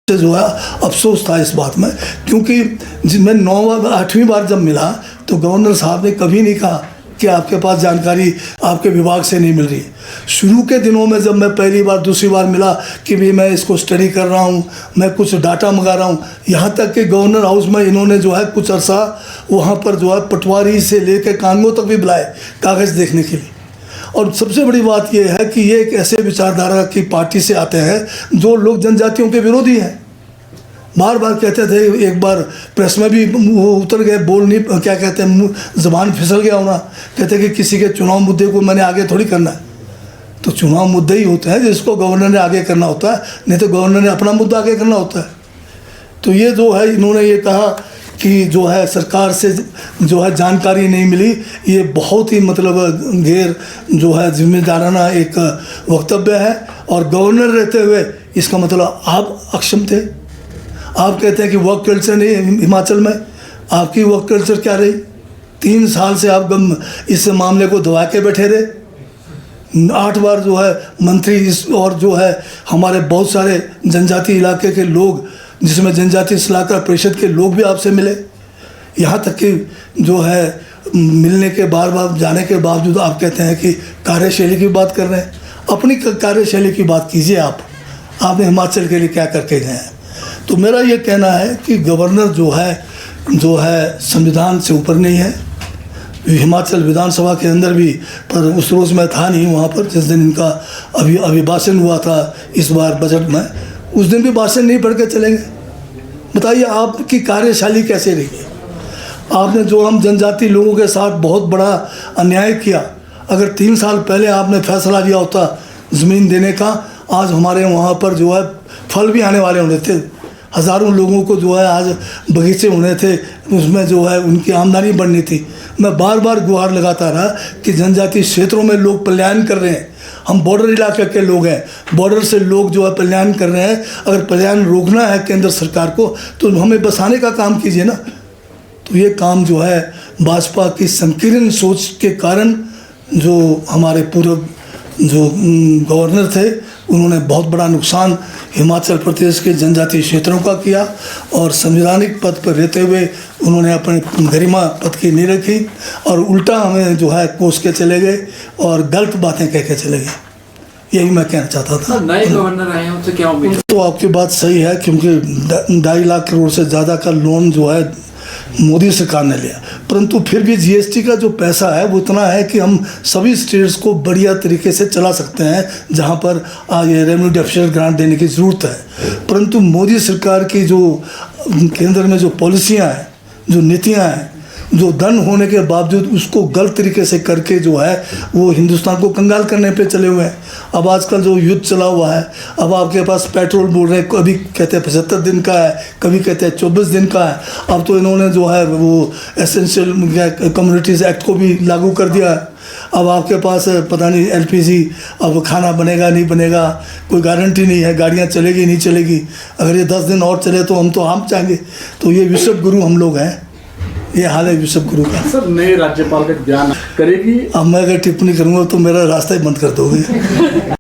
से जो है अफसोस था इस बात में, क्योंकि मैं 8वीं बार जब मिला तो गवर्नर साहब ने कभी नहीं कहा कि आपके पास जानकारी आपके विभाग से नहीं मिल रही है। शुरू के दिनों में जब मैं पहली बार दूसरी बार मिला कि भी मैं इसको स्टडी कर रहा हूँ, मैं कुछ डाटा मंगा रहा हूँ, यहाँ तक कि गवर्नर हाउस में इन्होंने जो है कुछ अरसा वहाँ पर जो है पटवारी से लेकर कानूनों तक भी बुलाए कागज़ देखने के लिए। और सबसे बड़ी बात यह है कि ये एक ऐसे विचारधारा की पार्टी से आते हैं जो लोग जनजातियों के विरोधी हैं। बार बार कहते थे, एक बार प्रेस में भी वो उतर गए, बोल नहीं, क्या कहते हैं, ज़बान फिसल गया होना, कहते कि किसी के चुनाव मुद्दे को मैंने आगे थोड़ी करना है। तो चुनाव मुद्दे ही होते हैं जिसको गवर्नर ने आगे करना होता है, नहीं तो गवर्नर ने अपना मुद्दा आगे करना होता है। तो ये जो है इन्होंने ये कहा कि जो है सरकार से जो है जानकारी नहीं मिली, ये बहुत ही मतलब गैर जो है जिम्मेदाराना एक वक्तव्य है। और गवर्नर रहते हुए इसका मतलब आप अक्षम थे। आप कहते हैं कि वर्क कल्चर नहीं हिमाचल में, आपकी वर्क कल्चर क्या रही? 3 साल से आप इस मामले को दबा के बैठे रहे। 8 बार जो है मंत्री इस और जो है हमारे बहुत सारे जनजाति इलाके के लोग, जिसमें जनजातीय सलाहकार परिषद के लोग भी आपसे मिले। यहाँ तक कि जो है मिलने के बार जाने के बावजूद आप कहते हैं कि कार्यशैली की बात कर रहे हैं। अपनी कार्यशैली की बात कीजिए। आपने हिमाचल के लिए क्या करके गए हैं? तो मेरा ये कहना है कि गवर्नर जो है संविधान से ऊपर नहीं है। हिमाचल विधानसभा के अंदर भी, पर उस रोज़ मैं था नहीं वहाँ पर जिस दिन इनका अभिभाषण हुआ था इस बार बजट में, उस दिन भी भाषण नहीं पढ़ के चलेंगे। बताइए आपकी कार्यशैली कैसे रही है? आपने जो हम जनजाति लोगों के साथ बहुत बड़ा अन्याय किया, अगर 3 साल पहले आपने फैसला लिया होता ज़मीन देने का, आज हमारे वहाँ पर जो है फल भी आने वाले होने थे। हज़ारों लोगों को जो है आज बगीचे होने थे, उसमें जो है उनकी आमदनी बढ़नी थी। मैं बार बार गुहार लगाता रहा कि जनजातीय क्षेत्रों में लोग पलायन कर रहे हैं। हम बॉर्डर इलाके के लोग हैं, बॉर्डर से लोग जो है पलायन कर रहे हैं। अगर पलायन रोकना है केंद्र सरकार को तो हमें बसाने का काम कीजिए ना। तो ये काम जो है भाजपा की संकीर्ण सोच के कारण जो हमारे पूर्व जो गवर्नर थे उन्होंने बहुत बड़ा नुकसान हिमाचल प्रदेश के जनजातीय क्षेत्रों का किया। और संवैधानिक पद पर रहते हुए उन्होंने अपने गरिमा पद की नहीं रखी और उल्टा हमें जो है कोस के चले गए और गलत बातें कह के चले गए। यही मैं कहना चाहता था। नए गवर्नर आए हैं, उनसे क्या उम्मीद? तो आपकी बात सही है, क्योंकि 2.5 लाख करोड़ से ज़्यादा का लोन जो है मोदी सरकार ने लिया, परंतु फिर भी जीएसटी का जो पैसा है वो इतना है कि हम सभी स्टेट्स को बढ़िया तरीके से चला सकते हैं, जहां पर ये रेवेन्यू डेफिसिट ग्रांट देने की ज़रूरत है। परंतु मोदी सरकार की जो केंद्र में जो पॉलिसियां हैं, जो नीतियां हैं, जो धन होने के बावजूद उसको गलत तरीके से करके जो है वो हिंदुस्तान को कंगाल करने पे चले हुए हैं। अब आजकल जो युद्ध चला हुआ है, अब आपके पास पेट्रोल बोल रहे हैं, कभी कहते हैं 75 दिन का है, कभी कहते हैं 24 दिन का है। अब तो इन्होंने जो है वो एसेंशियल कम्युनिटीज़ एक्ट को भी लागू कर दिया है। अब आपके पास पता नहीं एलपीजी, अब खाना बनेगा नहीं बनेगा, कोई गारंटी नहीं है, गाड़ियाँ चलेगी नहीं चलेगी। अगर ये 10 दिन और चले तो हम चाहेंगे। तो ये विश्व गुरु हम लोग हैं, ये हाल है विश्व गुरु का। सर, नए राज्यपाल का बयान करेगी? अब मैं अगर टिप्पणी करूंगा तो मेरा रास्ता ही बंद कर दोगे।